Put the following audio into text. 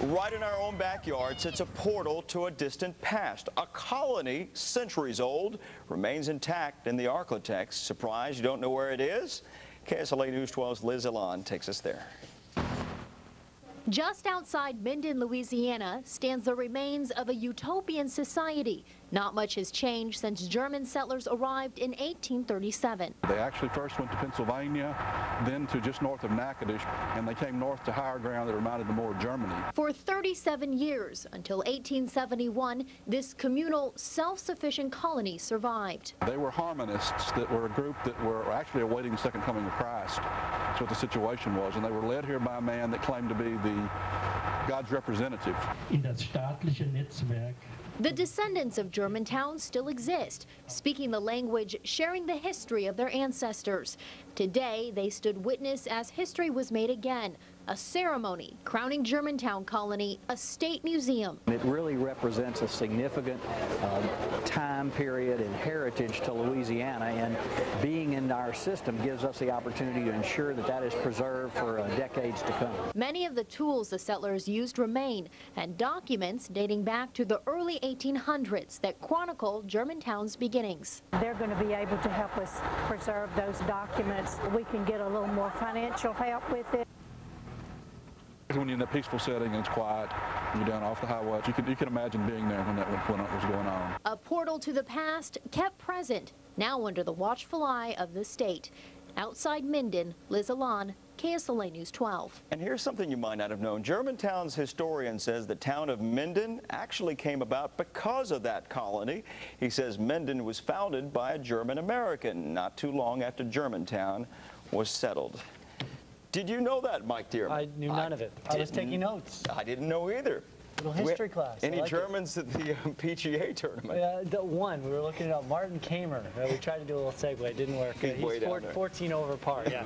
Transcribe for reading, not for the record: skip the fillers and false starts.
Right in our own backyards, it's a portal to a distant past. A colony, centuries old, remains intact in the Arklatex. Surprised you don't know where it is? KSLA News 12's Liz Elan takes us there. Just outside Minden, Louisiana, stands the remains of a utopian society. Not much has changed since German settlers arrived in 1837. They actually first went to Pennsylvania, then to just north of Natchitoches, and they came north to higher ground that reminded them more of Germany. For 37 years, until 1871, this communal, self-sufficient colony survived. They were harmonists that were a group that were actually awaiting the second coming of Christ. That's what the situation was, and they were led here by a man that claimed to be God's representative. In das staatliche Netzwerk. The descendants of Germantown still exist, speaking the language, sharing the history of their ancestors. Today, they stood witness as history was made again, a ceremony crowning Germantown colony a state museum. It really represents a significant time period and heritage to Louisiana, and being in our system gives us the opportunity to ensure that that is preserved for decades to come. Many of the tools the settlers used remain, and documents dating back to the early 1800s that chronicle Germantown's beginnings. They're going to be able to help us preserve those documents. We can get a little more financial help with it. When you're in a peaceful setting and it's quiet, you're down off the highway, you can imagine being there when it was going on. A portal to the past kept present, now under the watchful eye of the state. Outside Minden, Liz Elan, KSLA News 12. And here's something you might not have known. Germantown's historian says the town of Minden actually came about because of that colony. He says Minden was founded by a German American not too long after Germantown was settled. Did you know that, Mike Dearman? I knew none of it. I was taking notes. I didn't know either. Little history class. Any Germans at the PGA tournament? Yeah, one. We were looking at Martin Kamer. We tried to do a little segue. It didn't work. He's 14 over par. Yeah.